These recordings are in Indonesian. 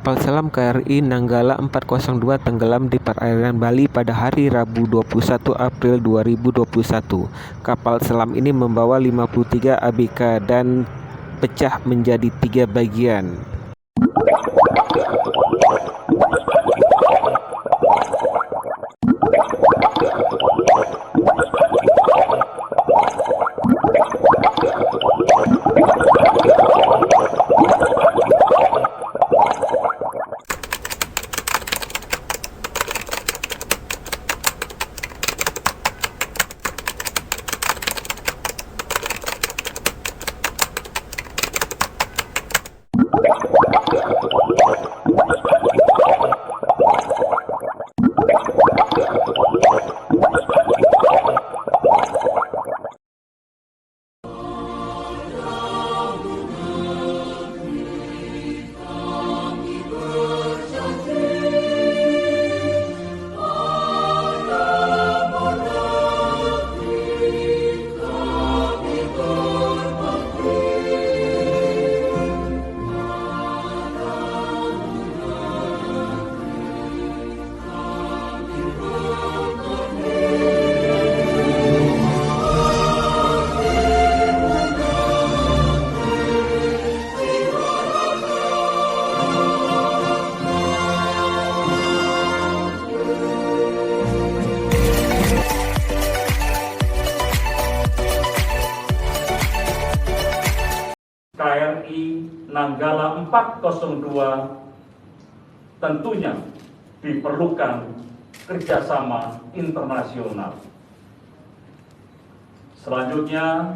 Kapal selam KRI Nanggala 402 tenggelam di perairan Bali pada hari Rabu 21 April 2021. Kapal selam ini membawa 53 ABK dan pecah menjadi 3 bagian. KRI Nanggala 402 tentunya diperlukan kerjasama internasional. Selanjutnya,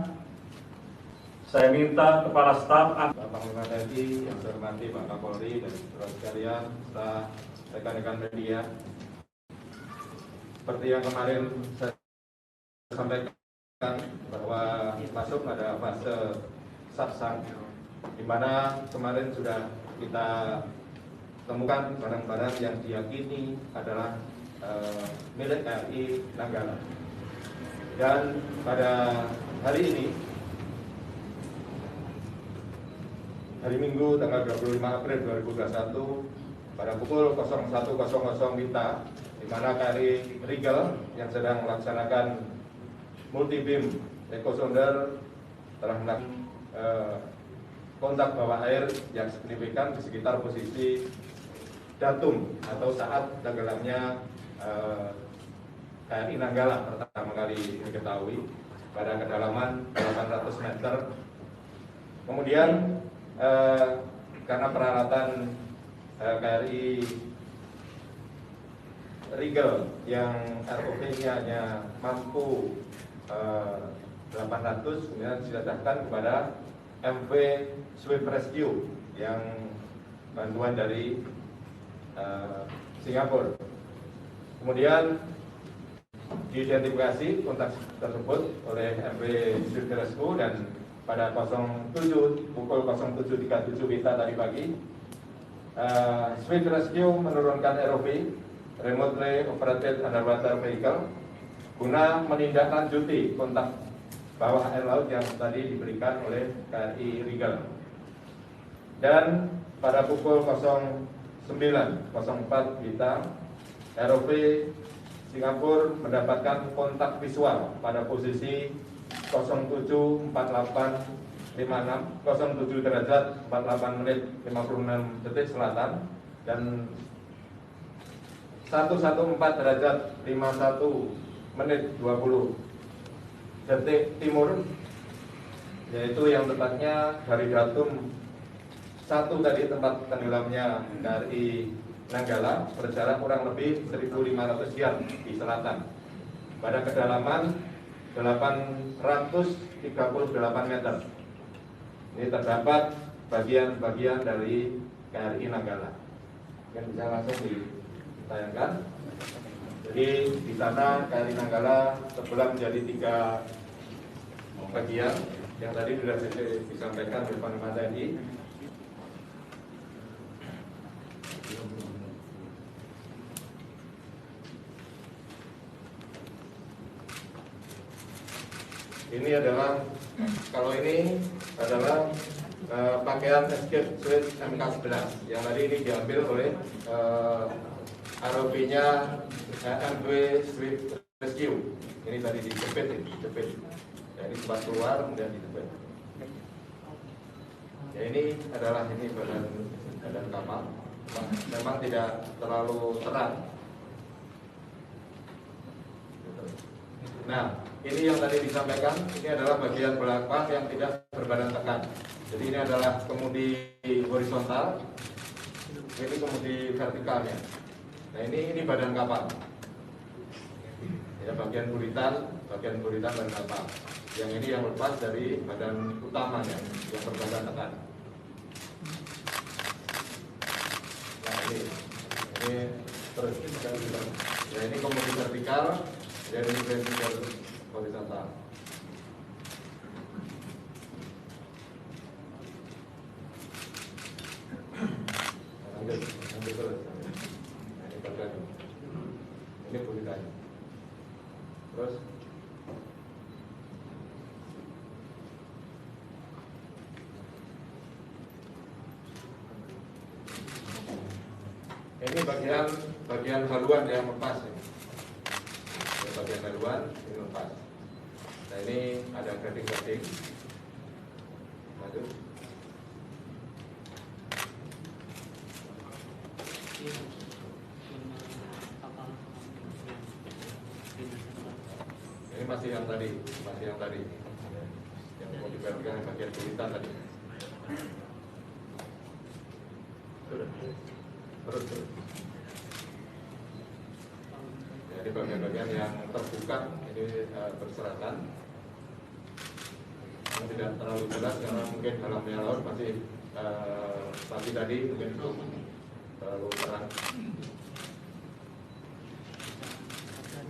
saya minta Kepala Staf Bapak Panglima TNI yang saya hormati Pak Kapolri dan saudara sekalian, serta rekan-rekan media. Seperti yang kemarin saya sampaikan bahwa masuk pada fase satsang, di mana kemarin sudah kita temukan barang-barang yang diyakini adalah milik KRI Nanggala. Dan pada hari ini, hari Minggu tanggal 25 April 2021 pada pukul 01.00 WITA, di mana KRI Rigel yang sedang melaksanakan multi beam echo sounder telah melakukan kontak bawah air yang signifikan di sekitar posisi datum atau saat tenggelamnya KRI Nanggala pertama kali diketahui pada kedalaman 800 meter. Kemudian karena peralatan KRI Rigel yang ROV-nya hanya mampu 800, kemudian diserahkan kepada MV Swift Rescue yang bantuan dari Singapura. Kemudian diidentifikasi kontak tersebut oleh MV Swift Rescue, dan pada pukul 07.37 WITA tadi pagi, Swift Rescue menurunkan ROV Remotely Operated Underwater Vehicle guna menindaklanjuti kontak bawah air laut yang tadi diberikan oleh KRI Rigel. Dan pada pukul 09.04 WITA, ROV Singapura mendapatkan kontak visual pada posisi 07.4856, 07 derajat 48 menit 56 detik selatan, dan 114 derajat 51 menit 20 detik timur, yaitu yang tepatnya dari datum 1 tadi tempat tenggelamnya KRI Nanggala berjarak kurang lebih 1.500 yard di selatan pada kedalaman 838 meter. Ini terdapat bagian-bagian dari KRI Nanggala yang bisa langsung ditayangkan. Jadi di sana KRI Nanggala terbelah menjadi 3 bagian yang tadi sudah disampaikan oleh Panglima TNI. Ini adalah, kalau ini adalah pakaian escape suite MK11 yang tadi ini diambil oleh ROV-nya MV Swift Rescue. Ini tadi dijepit. Jadi sempat keluar kemudian dijepit. Ya ini adalah badan kapal. Memang tidak terlalu terang. Nah, ini yang tadi disampaikan, ini adalah bagian belakang yang tidak berbadan tekan. Jadi ini adalah kemudi horizontal, ini kemudi vertikalnya. Nah ini badan kapal. Ya, bagian buritan badan kapal. Yang ini yang lepas dari badan utamanya yang berbadan tekan. Nah ini terus ya ini kemudi vertikal, dan ini vertikal horizontal. Lanjut terus. Nah, ini bagian ini buritannya. Terus ini bagian haluan yang lepas ini. Bagian haluan ini lepas. Nah ini ada grating. Lanjut. Ini masih yang tadi, yang mau diperhatikan bagian tulisan tadi. Terus. Jadi bagian-bagian yang terbuka ini berserakan. Yang tidak terlalu jelas karena mungkin dalamnya laut masih pagi tadi mungkin belum terlalu terang.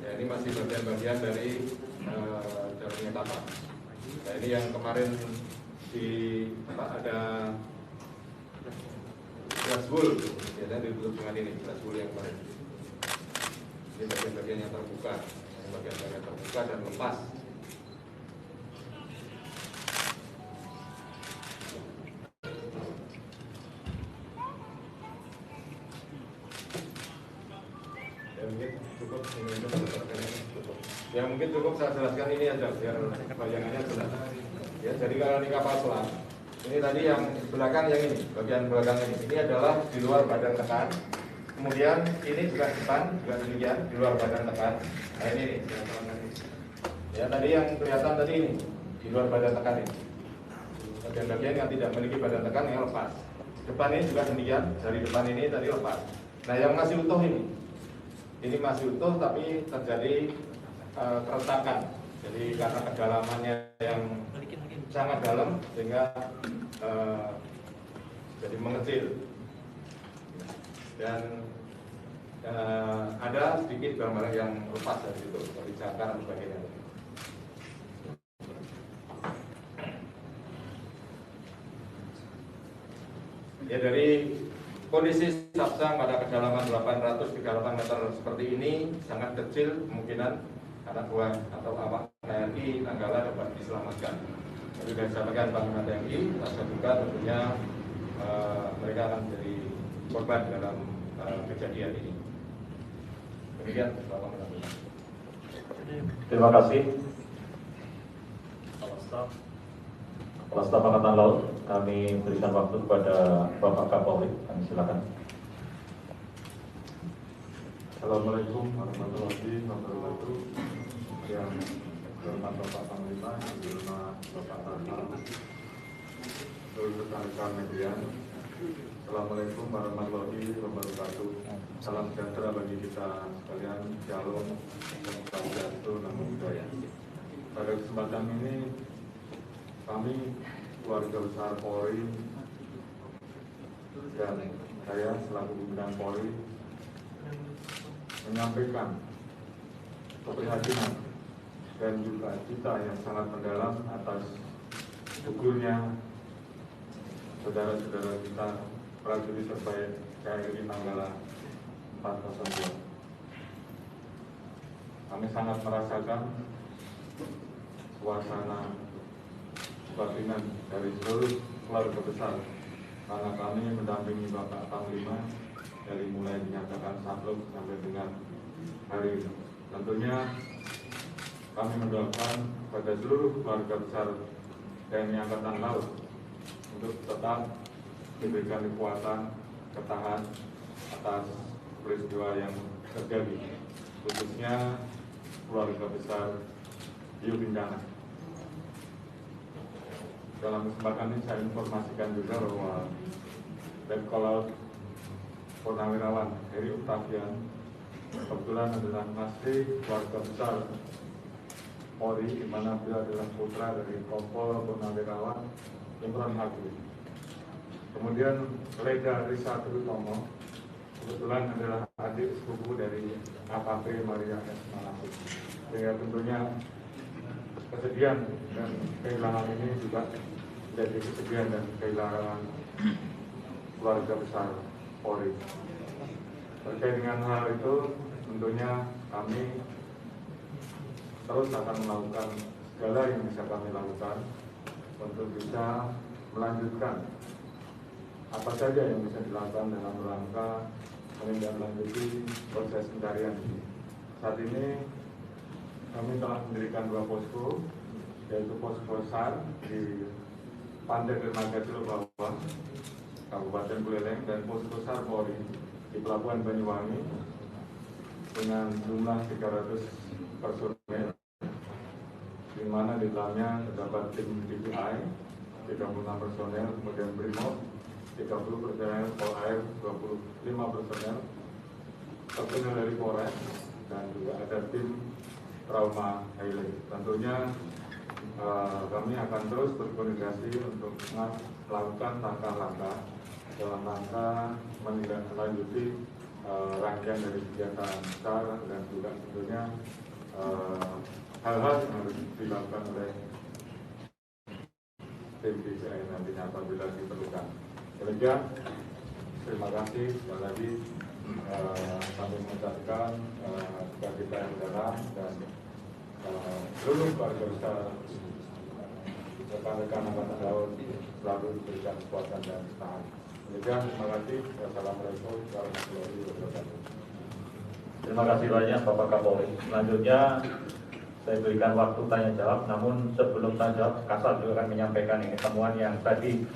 Ya, ini masih bagian-bagian dari jalannya kapal. Nah ini yang kemarin ada flashbulb, biasanya ditutup dengan ini flashbulb yang kemarin. Ini bagian-bagian yang terbuka, dan lepas. Mungkin cukup saya jelaskan ini aja biar bayangannya jelas. Ya, jadi kalau ini kapal selam, ini tadi yang belakang yang ini, bagian belakang ini adalah di luar badan tekan. Kemudian ini juga depan, juga demikian di luar badan tekan. Nah ini nih, ya tadi yang kelihatan tadi ini di luar badan tekan ini. Bagian-bagian yang tidak memiliki badan tekan yang lepas. Depan ini juga demikian, dari depan ini tadi lepas. Nah yang masih utuh ini masih utuh tapi terjadi keretakan. Jadi karena kedalamannya yang sangat dalam sehingga jadi mengecil dan ada sedikit barang-barang yang lepas dari situ, dari cakar dan sebagainya. Ya dari kondisi Sapsang pada kedalaman 838 meter seperti ini sangat kecil kemungkinan karena buah atau awak TNI Nanggala dapat diselamatkan. Jadi sudah disampaikan Panglima TNI, rasa duka tentunya mereka akan menjadi korban dalam kejadian ini. Demikian, Bapak Menteri. Terima kasih. Kepala Staf Angkatan Laut, kami berikan waktu kepada Bapak Kapolri. Kami silakan. Assalamualaikum warahmatullahi wabarakatuh. Yang berhormat Bapak Panglima, yang berhormat Bapak Kasal, seluruh rekan-rekan media. Assalamualaikum warahmatullahi wabarakatuh. Salam sejahtera bagi kita sekalian. Shalom, Swastiastu, Namo Buddhaya. Pada kesempatan ini kami keluarga besar Polri dan saya selaku pimpinan Polri menyampaikan keprihatinan dan juga cita yang sangat mendalam atas gugurnya saudara-saudara kita prajurit terbaik KRI Nanggala 402. Kami sangat merasakan suasana kebatinan dari seluruh keluarga besar, karena kami mendampingi Bapak Panglima dari mulai dinyatakan sakluk sampai dengan hari ini. Tentunya kami mendoakan pada seluruh keluarga besar TNI Angkatan Laut untuk tetap diberikan kekuatan, ketahan atas peristiwa yang terjadi, khususnya keluarga besar Hiu Bencana. Dalam kesempatan ini saya informasikan juga bahwa Letkol Laut Purnawirawan Heri Octavian kebetulan adalah masih keluarga besar Polri, di mana beliau adalah putra dari Kompol Purnawirawan Imron Haqi. Kemudian Leda Risa Trutomo kebetulan adalah adik sepupu dari AKP Maria S. Malaput. Sehingga tentunya kesedihan dan kehilangan ini juga menjadi kesedihan dan kehilangan keluarga besar Polri. Terkait dengan hal itu, tentunya kami terus akan melakukan segala yang bisa kami lakukan untuk bisa melanjutkan apa saja yang bisa dilakukan dalam rangka menindaklanjuti proses pencarian ini. Saat ini kami telah mendirikan 2 posko, yaitu posko SAR di Pantai Dermaga Cilebawang, Kabupaten Buleleng, dan posko SAR Polri di Pelabuhan Banyuwangi dengan jumlah 300 personel, di mana di dalamnya terdapat tim DPI 36 personel, kemudian Brimob 30 personel, Polair 25 personel dari Polres, dan juga ada tim trauma Highland. Tentunya kami akan terus berkoordinasi untuk melakukan langkah-langkah dalam rangka menindaklanjuti rangkaian dari kegiatan besar, dan juga tentunya hal-hal yang harus dilakukan oleh tim DPI nantinya apabila diperlukan. Demikian, terima kasih sekali lagi. Kami mengucapkan kepada kita yang dalam dan seluruh keluarga besar rekan-rekan Angkatan Laut selalu diberikan kekuatan dan ketahanan. Demikian, terima kasih. Wassalamualaikum warahmatullahi wabarakatuh. Terima kasih banyak Bapak Kapolri. Selanjutnya saya berikan waktu tanya jawab, namun sebelum tanya jawab, Kasal juga akan menyampaikan ini temuan yang tadi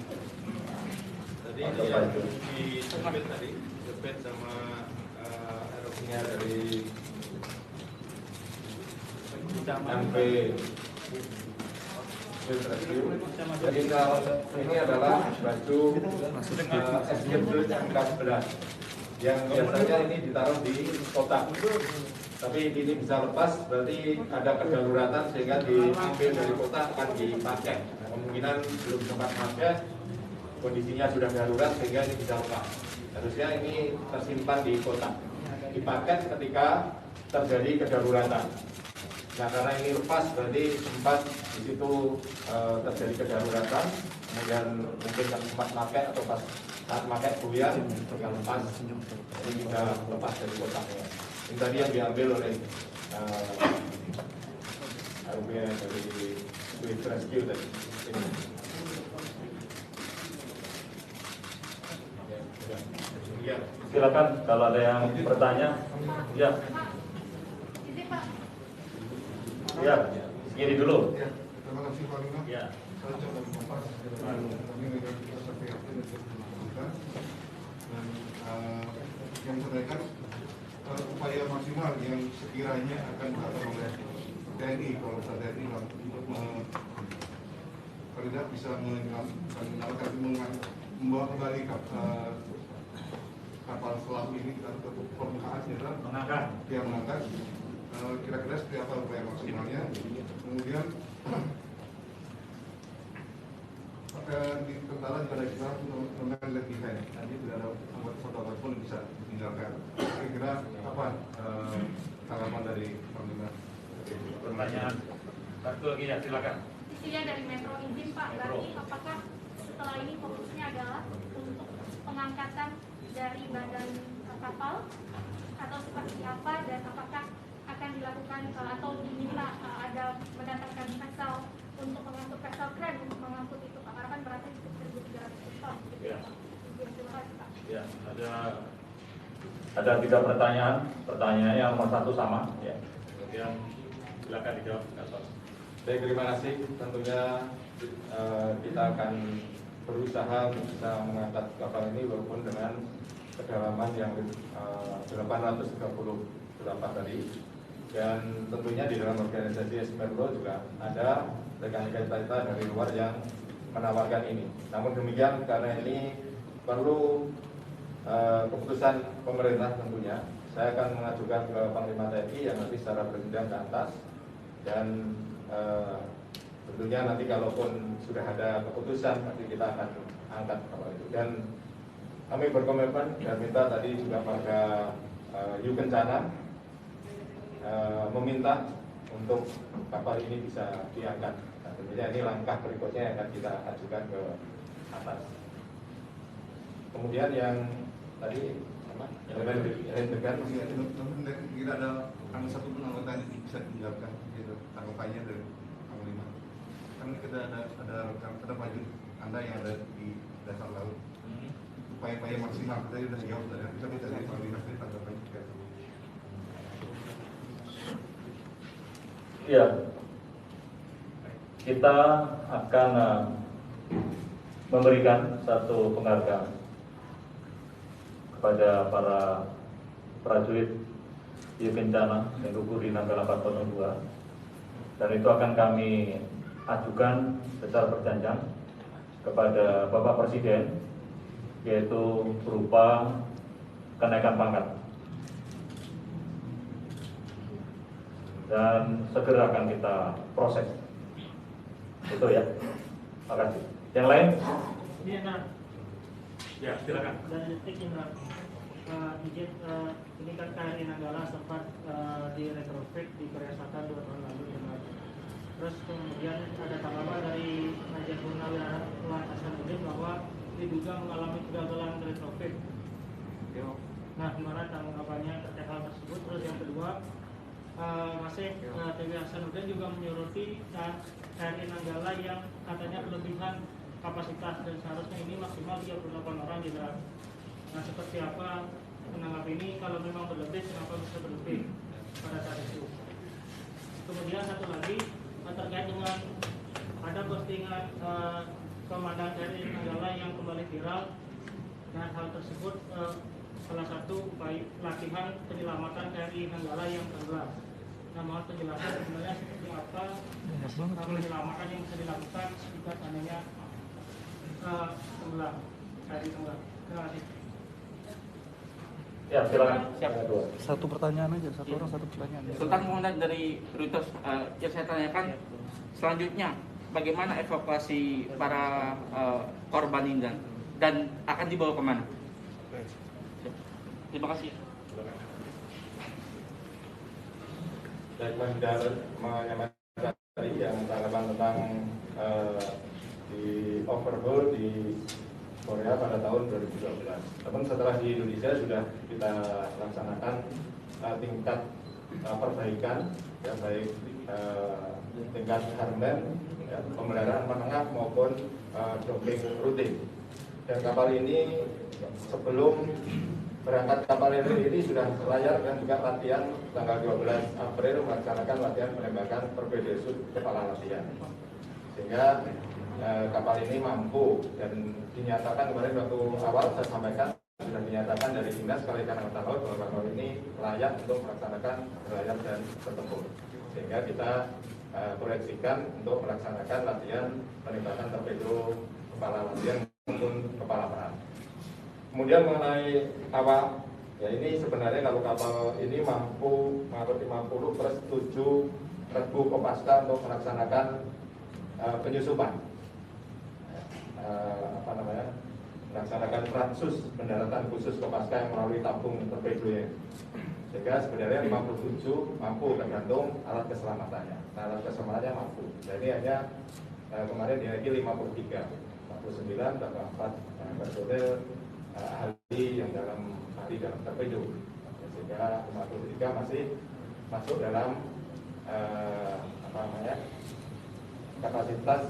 ini yang di Jepet tadi, Jepet sama erupsinya dari MV Jadi kalau ini adalah baju SDM 11 yang biasanya ini ditaruh di kotak, tapi ini bisa lepas, berarti ada kedaruratan sehingga diambil dari kotak akan dipakai. Kemungkinan belum sempat pakai, kondisinya sudah darurat sehingga ini bisa lepas. Harusnya ini tersimpan di kotak, dipakai ketika terjadi kedaruratan. Nah, karena ini lepas berarti sempat di situ terjadi kedaruratan, kemudian mungkin sempat pakai atau pas saat pakai buyar yang lepas, ini bisa lepas dari kotaknya. Ini tadi yang diambil oleh RUPN dari Swift Rescue tadi. Ini. Ya. Silakan kalau ada yang bertanya. Ya. Ya, segini dulu. Ya, terima kasih Pak Lina. Ya. Saya coba kompas dengan kami dengan kita seperti apa yang sudah dilakukan, dan yang sampaikan upaya maksimal yang sekiranya akan dilakukan oleh TNI, kalau TNI untuk paling bisa membawa kembali kapal selam ini kita ke permukaan, Mengangkat. yang mengangkat. Kira-kira seperti apa upaya maksimalnya. Kemudian di tentara juga ada kita melakukan led defense. Nanti tidak ada anggota pesawat pun bisa ditinggalkan. Kira-kira apa tanggapan dari Panglima? Pertanyaan satu lagi ya, silakan. Isinya dari Metro izin Pak, berarti apakah setelah ini fokusnya adalah untuk pengangkatan dari badan kapal atau seperti apa, dan apakah akan dilakukan atau diminta ada mendatangkan vessel untuk mengangkut vessel kren untuk mengangkut itu Pak, karena kan beratnya cukup 1.300 ton gitu Ya. Pak. Terima kasih Pak. Ya, ada 3 pertanyaan. Pertanyaannya yang nomor 1 sama. Ya. Kemudian silakan dijawab. Baik, terima kasih. Tentunya kita akan berusaha untuk bisa mengangkat kapal ini walaupun dengan kedalaman yang 838 tadi. Dan tentunya di dalam organisasi Esmerlo juga ada rekan-rekan kita dari luar yang menawarkan ini. Namun demikian, karena ini perlu keputusan pemerintah tentunya, saya akan mengajukan ke Panglima TNI yang nanti secara berjenjang ke atas, dan tentunya nanti kalaupun sudah ada keputusan nanti kita akan angkat kapal itu. Dan kami berkomitmen dan minta tadi juga pada Yu Kencana meminta untuk kapal ini bisa diangkat. Nah, tentunya ini langkah berikutnya yang akan kita ajukan ke atas. Kemudian yang tadi rendekan Tidak ada satu pun anggota yang bisa menjawabkan gitu tanggapannya dari Panglima. Kan kita ada prajurit Anda yang ada di dasar laut. Upaya-upaya maksimal tadi sudah jawab dari kita dari Panglima tanggapannya. Ya, kita akan memberikan satu penghargaan kepada para prajurit Yu Kencana yang gugur di Nanggala 402, dan itu akan kami ajukan secara berjenjang kepada Bapak Presiden, yaitu berupa kenaikan pangkat. Dan segera akan kita proses. Itu ya. Terima kasih. Yang lain? Iya, Ya, silakan. dari detik Indra, izin ini kan KRI Nanggala sempat di retrofit di Korea Selatan 2 tahun lalu ya. Terus kemudian ada tanggapan dari Majen Purnawirawan Hasanuddin bahwa diduga mengalami kegagalan retrofit. Nah, gimana tanggapannya terkait hal tersebut? Terus yang kedua, masih TW Hasanuddin juga menyoroti KRI Nanggala yang katanya kelebihan kapasitas dan seharusnya ini maksimal 38 orang di dalam. Nah, seperti apa menanggapi ini? Kalau memang berlebih, kenapa bisa berlebih pada saat itu? Kemudian satu lagi terkait dengan ada postingan komandan KRI Nanggala yang kembali viral, dan hal tersebut salah satu upaya pelatihan penyelamatan KRI Nanggala yang tenggelam. Nah, mohon penjelasan sebenarnya seperti apa penyelamatan yang bisa dilakukan jika seandainya tenggelam KRI tenggelam. Terima kasih. Ya, silakan. Siap. Satu pertanyaan aja, satu orang satu pertanyaan. Sultan Komandan dari Reuters, yang saya tanyakan selanjutnya, bagaimana evakuasi para korban ini dan akan dibawa kemana? Terima kasih. Baik, Mas Dar menyampaikan tadi yang tanggapan tentang di overhaul di Korea pada tahun 2012. Namun setelah di Indonesia sudah kita laksanakan tingkat perbaikan, ya, baik tingkat hardware, ya, pemeliharaan menengah maupun docking rutin. Dan kapal ini sebelum berangkat kapal ini sudah layar dan juga latihan tanggal 12 April melaksanakan latihan penembakan torpedo shoot kepala latihan. Sehingga kapal ini mampu, dan dinyatakan kemarin waktu awal saya sampaikan sudah dinyatakan dari Dinas Kelautan Angkatan Laut bahwa kapal ini layak untuk melaksanakan berlayar dan bertempur. Sehingga kita proyeksikan untuk melaksanakan latihan penembakan torpedo kepala latihan maupun kepala perang. Kemudian mengenai awak, ya ini sebenarnya kalau kapal ini mampu mengangkut 50 plus 7.000 kopaska untuk melaksanakan penyusupan, melaksanakan transus pendaratan khusus kopaska yang melalui tabung torpedonya. Sehingga sebenarnya 57 mampu tergantung alat keselamatannya. Alat keselamatannya mampu. Jadi hanya kemarin dinaiki 53, 49 tambah 4 personel ahli yang dalam torpedo, sehingga 53 masih masuk dalam kapasitas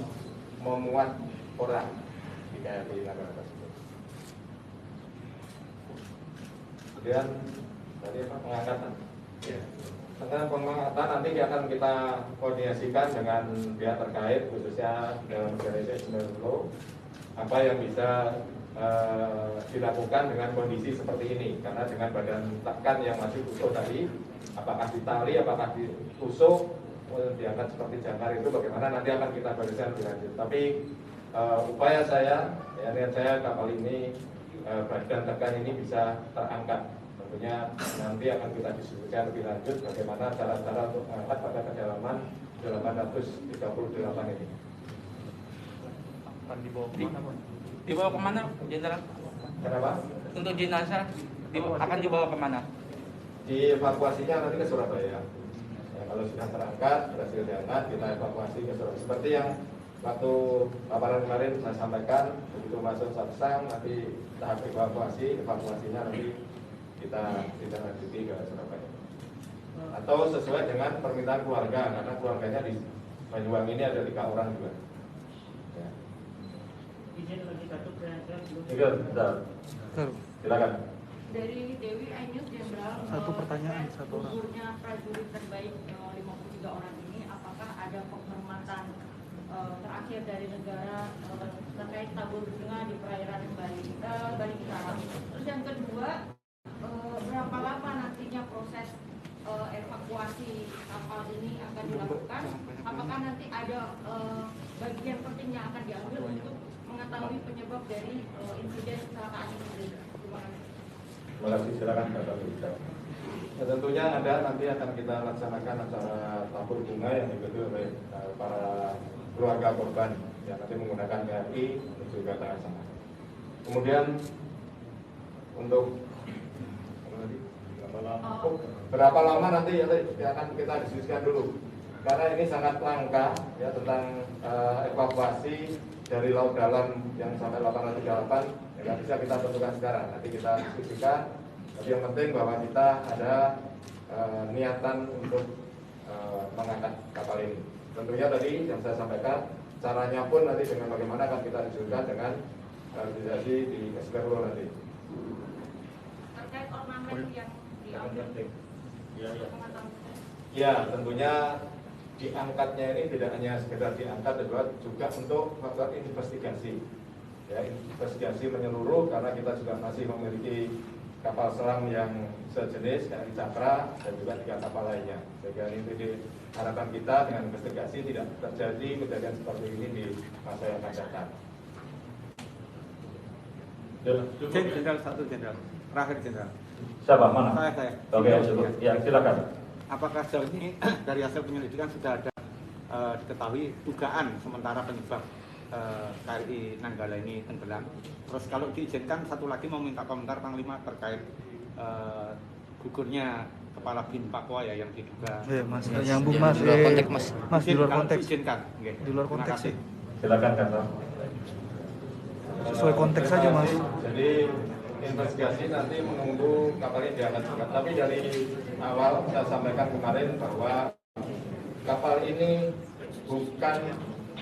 memuat orang di KRI Nanggala tersebut. Kemudian tadi apa, pengangkatan. Ya. Tentang pengangkatan nanti akan kita koordinasikan dengan pihak terkait, khususnya dalam organisasi Law, apa yang bisa dilakukan dengan kondisi seperti ini. Karena dengan badan tekan yang masih utuh tadi, apakah ditali, apakah ditusuk, diangkat seperti jangkar, itu bagaimana nanti akan kita barisan lebih lanjut. Tapi upaya saya, ya, niat saya kapal ini, badan tekan ini bisa terangkat. Tentunya nanti akan kita diskusikan lebih lanjut bagaimana cara-cara untuk mengangkat pada kedalaman 838 ini. Akan dibawa kemana, Pak? Dibawa kemana, Jenderal? Kenapa? Untuk jenazah akan dibawa kemana? Dievakuasinya nanti ke Surabaya. Ya, kalau sudah terangkat, berhasil diangkat, kita evakuasi ke Surabaya. Seperti yang waktu paparan kemarin saya sampaikan, begitu masuk Sapsang, nanti tahap evakuasinya nanti kita lanjuti ke Surabaya. Atau sesuai dengan permintaan keluarga, karena keluarganya di Banyuwangi ini ada 3 orang juga. Ya. Izin lagi satu pertanyaan belum. Bentar. Silakan. Dari Dewi Ainus Jenderal, Satu pertanyaan, satu orang. gugurnya prajurit terbaik 53 orang ini, apakah ada penghormatan terakhir dari negara terkait tabur bunga di perairan Bali Utara? Terus yang kedua, berapa lama nantinya proses evakuasi kapal ini akan dilakukan? Apakah nanti ada bagian penting yang akan diambil untuk mengetahui penyebab dari insiden kecelakaan ini? Terima kasih, silakan Bapak Bicara. Ya, tentunya ada, nanti akan kita laksanakan acara tabur bunga yang diikuti oleh para keluarga korban yang nanti menggunakan KRI dan juga TSA. Kemudian untuk berapa lama nanti ya, akan kita diskusikan dulu, karena ini sangat langka ya, tentang evakuasi dari laut dalam yang sampai 838. Tidak bisa kita tentukan sekarang, nanti kita diskusikan. Tapi yang penting bahwa kita ada niatan untuk mengangkat kapal ini. Tentunya tadi yang saya sampaikan, caranya pun nanti dengan bagaimana akan kita diskusikan dengan organisasi di Esperlo nanti. Terkait ornamen yang diambil. Ya, tentunya diangkatnya ini tidak hanya sekedar diangkat, juga untuk faktor investigasi. Ya, investigasi menyeluruh, karena kita juga masih memiliki kapal selam yang sejenis KRI Cakra dan juga 3 kapal lainnya. Sehingga ini harapan kita dengan investigasi tidak terjadi kejadian seperti ini di masa yang akan datang. Jenderal, satu jenderal. Terakhir jenderal. Siapa? Mana? Saya. Oke, ya, silakan. Apakah sejauh ini dari hasil penyelidikan sudah ada diketahui dugaan sementara penyebab KRI Nanggala ini tenggelam? Terus kalau diizinkan, satu lagi mau minta komentar Panglima terkait gugurnya Kepala BIN Papua ya yang diduga. Mas, nyambung Mas. Di luar konteks Mas. Mas di luar konteks. Diizinkan. Okay. Di luar konteks sih. Silakan Kantor. Sesuai konteks saja Mas. Jadi investigasi nanti menunggu kapalnya diangkat juga. Tapi dari awal saya sampaikan kemarin bahwa kapal ini bukan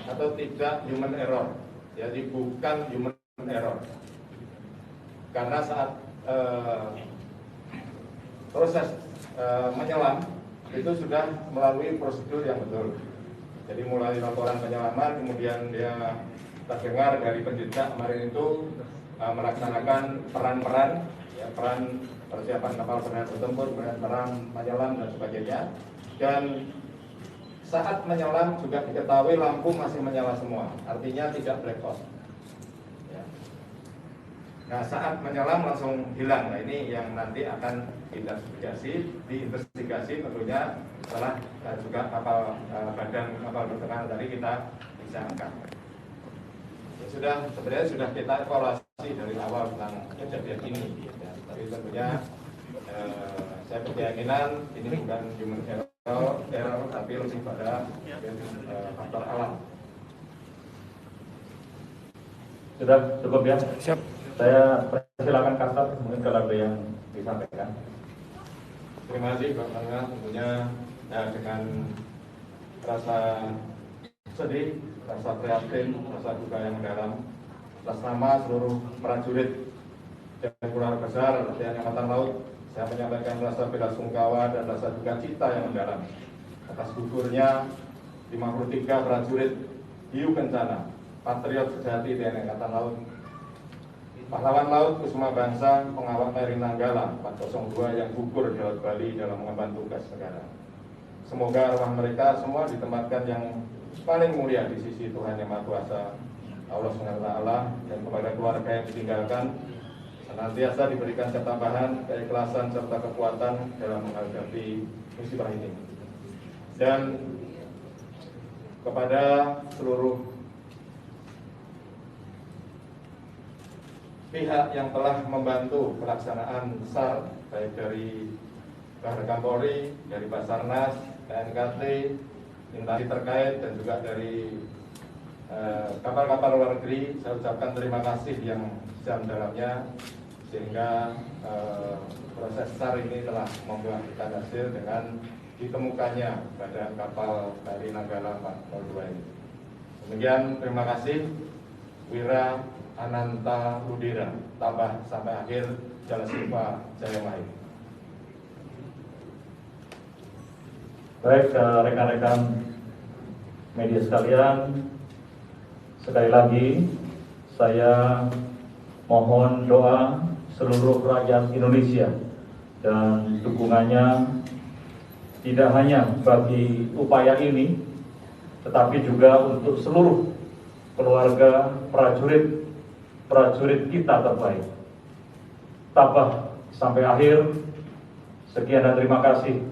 atau tidak human error, jadi bukan human error. Karena saat proses menyelam itu sudah melalui prosedur yang betul. Jadi mulai laporan penyelaman, kemudian dia terdengar dari penjejak kemarin itu melaksanakan peran-peran, ya, peran persiapan kapal selam bertempur, kemudian peran menyelam dan sebagainya. Dan saat menyelam juga diketahui lampu masih menyala semua, artinya tidak blackout. Ya. Nah, saat menyelam langsung hilang. Nah, ini yang nanti akan diinvestigasi tentunya setelah juga kapal badan kapal bertekanan tadi kita bisa angkat. Ya, sebenarnya sudah kita evaluasi dari awal tentang kejadian ini. Ya. Tapi tentunya saya berkeyakinan ini bukan human error, tapi lebih pada faktor alam. Sudah cukup ya? Siap. Saya persilakan Kasar, mungkin kalau ada yang disampaikan. Terima kasih Pak Panglima, tentunya dengan rasa sedih, rasa prihatin, rasa duka yang mendalam atas nama seluruh prajurit dan keluarga besar TNI Angkatan Laut. Saya menyampaikan rasa bela sungkawa dan rasa duka cita yang mendalam atas gugurnya 53 prajurit hiu kencana, patriot sejati TNI Angkatan Laut, pahlawan laut Kusuma Bangsa, pengawal KRI Nanggala 402 yang gugur di Laut Bali dalam mengemban tugas negara. Semoga arwah mereka semua ditempatkan yang paling mulia di sisi Tuhan Yang Maha Kuasa, Allah SWT, dan kepada keluarga yang ditinggalkan senantiasa diberikan ketabahan, keikhlasan, serta kekuatan dalam menghadapi musibah ini. Dan kepada seluruh pihak yang telah membantu pelaksanaan SAR, baik dari Baharkam Polri, dari Basarnas, KNKT, instansi terkait, dan juga dari kapal-kapal luar negeri, saya ucapkan terima kasih yang sedalam-dalamnya, sehingga proses SAR ini telah membuahkan hasil dengan ditemukannya badan kapal KRI Nanggala 402 ini. Demikian, terima kasih. Wira Ananta Rudira, tambah sampai akhir, Jala Siva Jaya Mahir. Baik, rekan-rekan media sekalian, sekali lagi saya mohon doa seluruh rakyat Indonesia dan dukungannya tidak hanya bagi upaya ini, tetapi juga untuk seluruh keluarga prajurit kita terbaik. Tabah sampai akhir. Sekian dan terima kasih.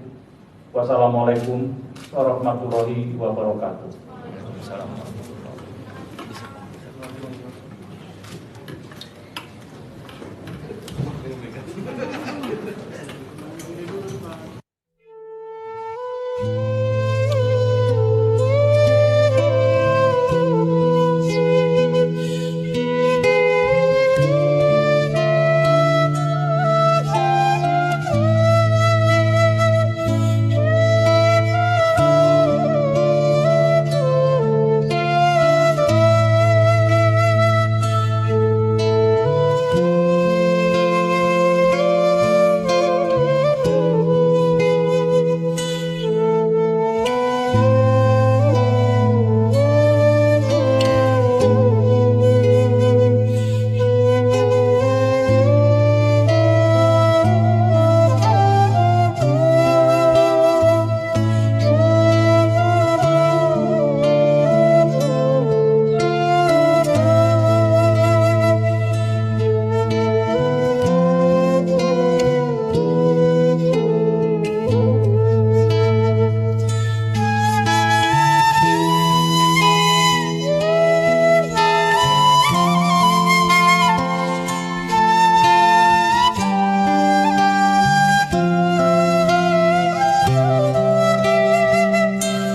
Wassalamualaikum warahmatullahi wabarakatuh.